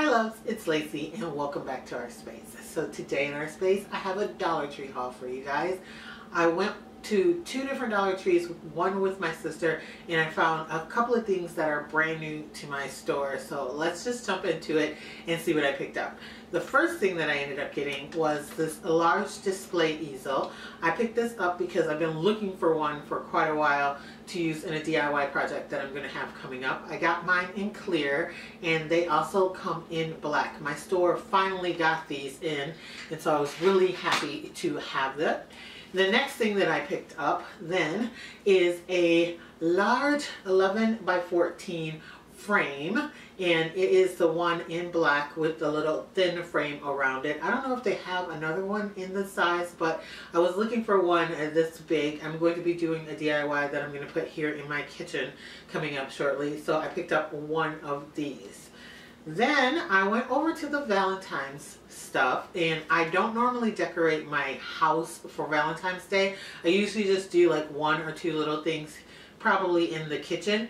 Hi loves, it's Lacey and welcome back to our space. So today in our space I have a Dollar Tree haul for you guys. I went to two different Dollar Trees, one with my sister, and I found a couple of things that are brand new to my store. So let's just jump into it and see what I picked up. The first thing that I ended up getting was this large display easel. I picked this up because I've been looking for one for quite a while to use in a DIY project that I'm going to have coming up. I got mine in clear and they also come in black. My store finally got these in, and so I was really happy to have that. The next thing that I picked up then is a large 11 by 14 frame, and it is the one in black with the little thin frame around it. I don't know if they have another one in this size, but I was looking for one this big. I'm going to be doing a DIY that I'm going to put here in my kitchen coming up shortly, so I picked up one of these. Then I went over to the Valentines stuff, and I don't normally decorate my house for Valentine's Day. I usually just do like one or two little things probably in the kitchen.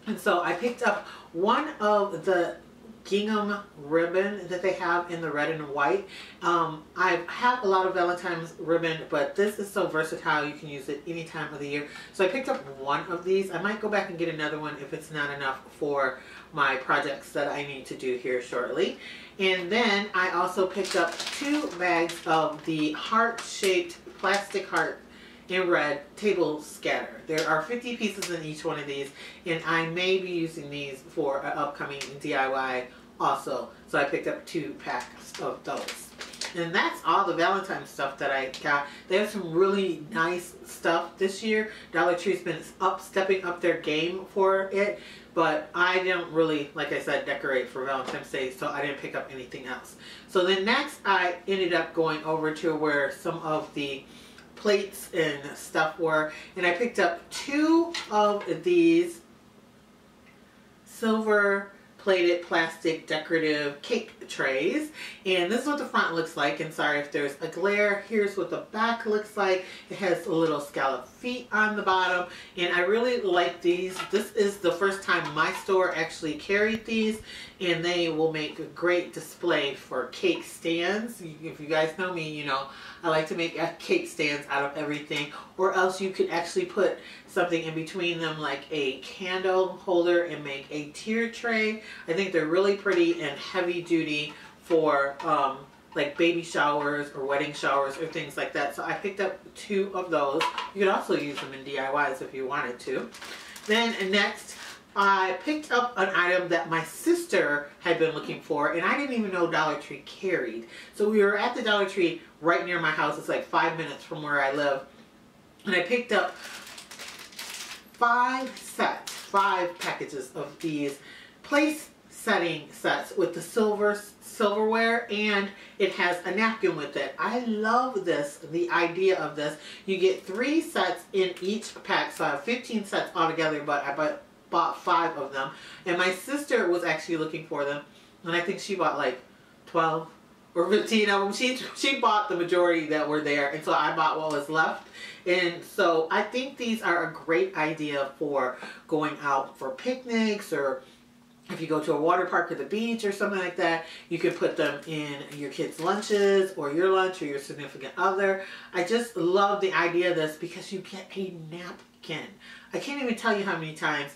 And so I picked up one of the gingham ribbon that they have in the red and white. I have a lot of Valentine's ribbon, but this is so versatile, you can use it any time of the year. So I picked up one of these. I might go back and get another one if it's not enough for my projects that I need to do here shortly. And then I also picked up 2 bags of the heart-shaped plastic heart in red table scatter. There are 50 pieces in each one of these, and I may be using these for an upcoming DIY also. So I picked up 2 packs of those. And that's all the Valentine's stuff that I got. They have some really nice stuff this year. Dollar Tree's been stepping up their game for it, but I don't really, like I said, decorate for Valentine's Day, so I didn't pick up anything else. So then next I ended up going over to where some of the plates and stuff were, and I picked up 2 of these silver plated plastic decorative cake trays, and this is what the front looks like. And sorry if there's a glare. Here's what the back looks like. It has a little scallop feet on the bottom, and I really like these. This is the first time my store actually carried these, and they will make a great display for cake stands. If you guys know me, you know I like to make cake stands out of everything, or else you could actually put something in between them like a candle holder and make a tier tray. I think they're really pretty and heavy duty for like baby showers or wedding showers or things like that. So I picked up 2 of those. You could also use them in DIYs if you wanted to. Then next I picked up an item that my sister had been looking for, and I didn't even know Dollar Tree carried. So we were at the Dollar Tree right near my house. It's like 5 minutes from where I live. And I picked up 5 packages of these place setting sets with the silverware, and it has a napkin with it. I love this, the idea of this. You get 3 sets in each pack, so I have 15 sets altogether, but I bought 5 of them. And my sister was actually looking for them, and I think she bought like 12 or 15 of them. She bought the majority that were there, and so I bought what was left. And so I think these are a great idea for going out for picnics, or if you go to a water park or the beach or something like that, you can put them in your kids' lunches or your lunch or your significant other. I just love the idea of this because you get a napkin. I can't even tell you how many times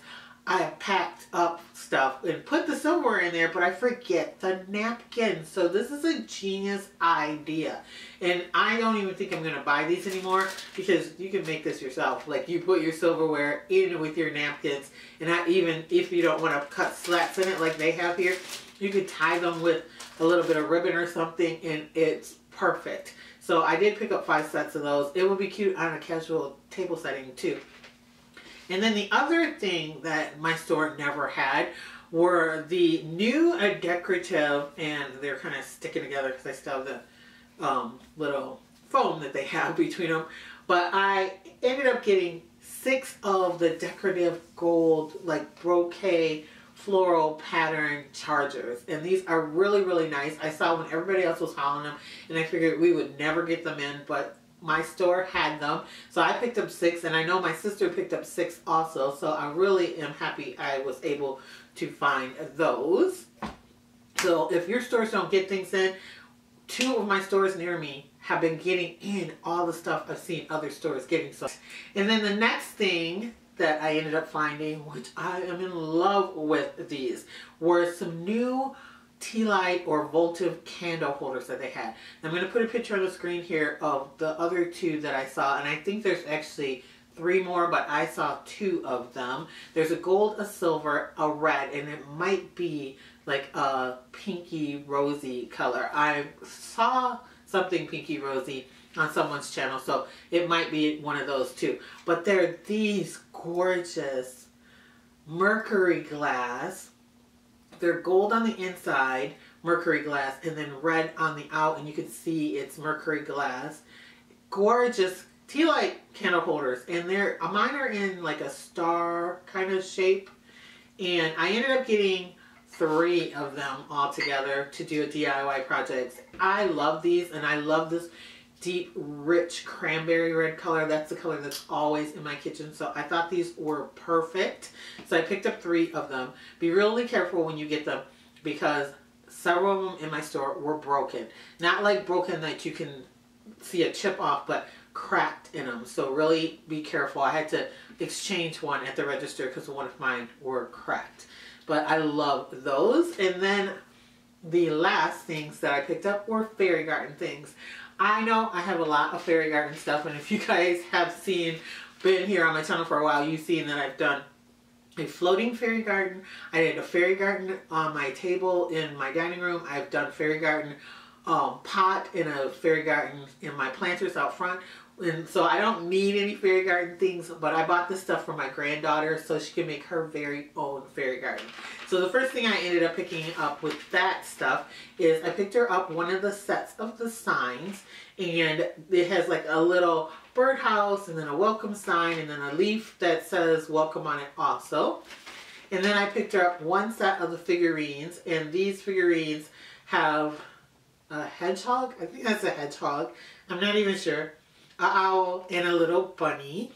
I have packed up stuff and put the silverware in there, but I forget the napkin. So this is a genius idea. And I don't even think I'm going to buy these anymore, because you can make this yourself. Like, you put your silverware in with your napkins, and not even if you don't want to cut slats in it like they have here, you could tie them with a little bit of ribbon or something, and it's perfect. So I did pick up 5 sets of those. It would be cute on a casual table setting too. And then the other thing that my store never had were the new Decorative, and they're kind of sticking together because I still have the little foam that they have between them. But I ended up getting 6 of the Decorative gold, like brocade floral pattern chargers, and these are really, really nice. I saw when everybody else was hauling them, and I figured we would never get them in, but my store had them, so I picked up 6, and I know my sister picked up 6 also, so I really am happy I was able to find those. So if your stores don't get things in, 2 of my stores near me have been getting in all the stuff I've seen other stores getting. So, and then the next thing that I ended up finding, which I am in love with these, were some new tea light or votive candle holders that they had. I'm going to put a picture on the screen here of the other 2 that I saw, and I think there's actually 3 more, but I saw 2 of them. There's a gold, a silver, a red, and it might be like a pinky rosy color. I saw something pinky rosy on someone's channel, so it might be one of those 2. But they're these gorgeous mercury glass. They're gold on the inside, mercury glass, and then red on the out, and you can see it's mercury glass. Gorgeous tea light candle holders, and mine are in like a star kind of shape, and I ended up getting 3 of them all together to do a DIY project. I love these, and I love this deep, rich cranberry red color. That's the color that's always in my kitchen, so I thought these were perfect. So I picked up 3 of them. Be really careful when you get them, because several of them in my store were broken. Not like broken that you can see a chip off, but cracked in them. So really be careful. I had to exchange one at the register because one of mine were cracked. But I love those. And then the last things that I picked up were fairy garden things. I know I have a lot of fairy garden stuff, and if you guys have been here on my channel for a while, you've seen that I've done a floating fairy garden. I did a fairy garden on my table in my dining room. I've done fairy garden pot in a fairy garden in my planters out front. And so I don't need any fairy garden things, but I bought this stuff for my granddaughter so she can make her very own fairy garden. So the first thing I ended up picking up with that stuff is I picked her up one of the sets of the signs, and it has like a little birdhouse and then a welcome sign and then a leaf that says welcome on it also. And then I picked her up one set of the figurines, and these figurines have a hedgehog. I think that's a hedgehog. I'm not even sure. An owl and a little bunny.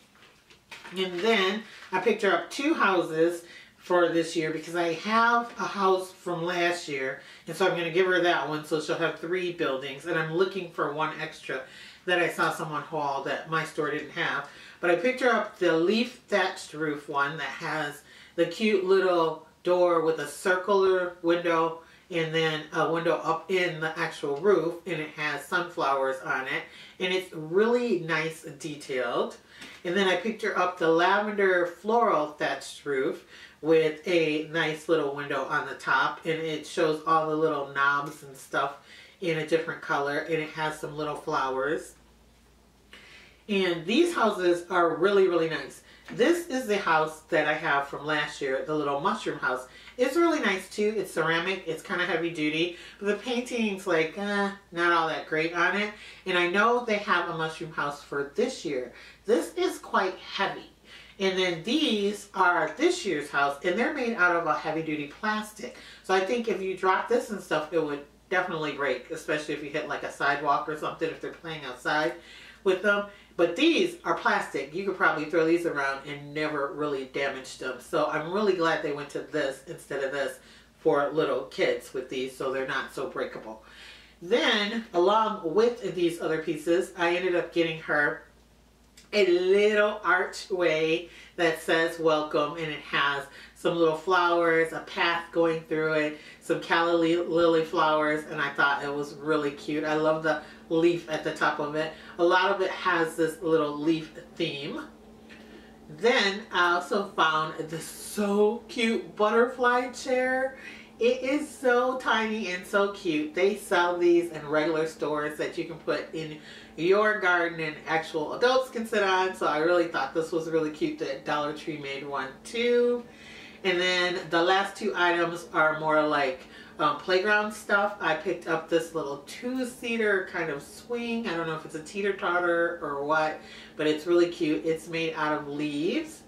And then I picked her up 2 houses for this year because I have a house from last year, and so I'm going to give her that one, so she'll have 3 buildings, and I'm looking for 1 extra that I saw someone haul that my store didn't have. But I picked her up the leaf thatched roof one that has the cute little door with a circular window and then a window up in the actual roof, and it has sunflowers on it, and it's really nice and detailed. And then I picked her up the lavender floral thatched roof with a nice little window on the top, and it shows all the little knobs and stuff in a different color, and it has some little flowers. And these houses are really, really nice. This is the house that I have from last year, the little mushroom house. It's really nice too. It's ceramic. It's kind of heavy duty. But the painting's like, not all that great on it. And I know they have a mushroom house for this year. This is quite heavy. And then these are this year's house, and they're made out of a heavy duty plastic. So I think if you drop this and stuff, it would definitely break, especially if you hit like a sidewalk or something, if they're playing outside with them. But these are plastic. You could probably throw these around and never really damage them. So I'm really glad they went to this instead of this for little kids with these, so they're not so breakable. Then, along with these other pieces, I ended up getting her a little archway that says welcome, and it has some little flowers, a path going through it, some calla lily flowers, and I thought it was really cute. I love the leaf at the top of it. A lot of it has this little leaf theme. Then I also found this so cute butterfly chair. It is so tiny and so cute. They sell these in regular stores that you can put in your garden and actual adults can sit on. So I really thought this was really cute that Dollar Tree made one too. And then the last 2 items are more like playground stuff. I picked up this little 2-seater kind of swing. I don't know if it's a teeter-totter or what, but it's really cute. It's made out of leaves.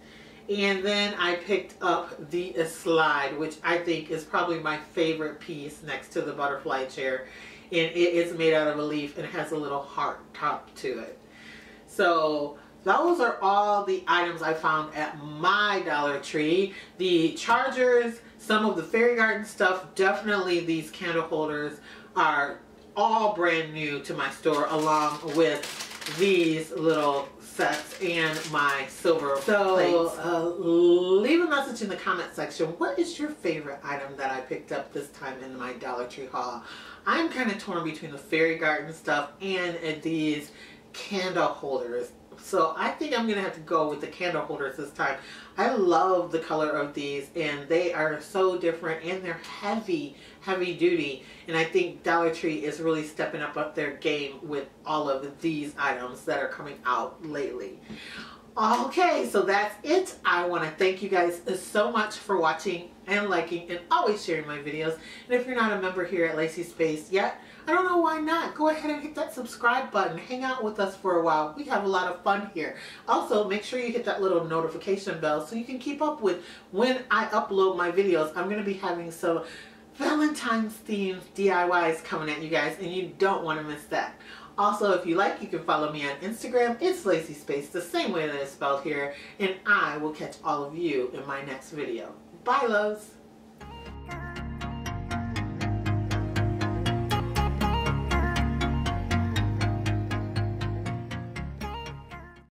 And then I picked up the slide, which I think is probably my favorite piece next to the butterfly chair. And it is made out of a leaf, and it has a little heart top to it. So those are all the items I found at my Dollar Tree. The chargers Some of the fairy garden stuff, definitely these candle holders are all brand new to my store, along with these little sets and my silver plates. Leave a message in the comment section. What is your favorite item that I picked up this time in my Dollar Tree haul? I'm kind of torn between the fairy garden stuff and these candle holders. So I think I'm going to have to go with the candle holders this time. I love the color of these, and they are so different, and they're heavy duty. And I think Dollar Tree is really stepping up their game with all of these items that are coming out lately. Okay, so that's it. I want to thank you guys so much for watching and liking and always sharing my videos. And if you're not a member here at Lacee's Space yet, I don't know why not. Go ahead and hit that subscribe button. Hang out with us for a while. We have a lot of fun here. Also, make sure you hit that little notification bell so you can keep up with when I upload my videos. I'm going to be having some Valentine's themed DIYs coming at you guys, and you don't want to miss that. Also, if you like, you can follow me on Instagram. It's Lacee's Space, the same way that it's spelled here. And I will catch all of you in my next video. Bye, loves.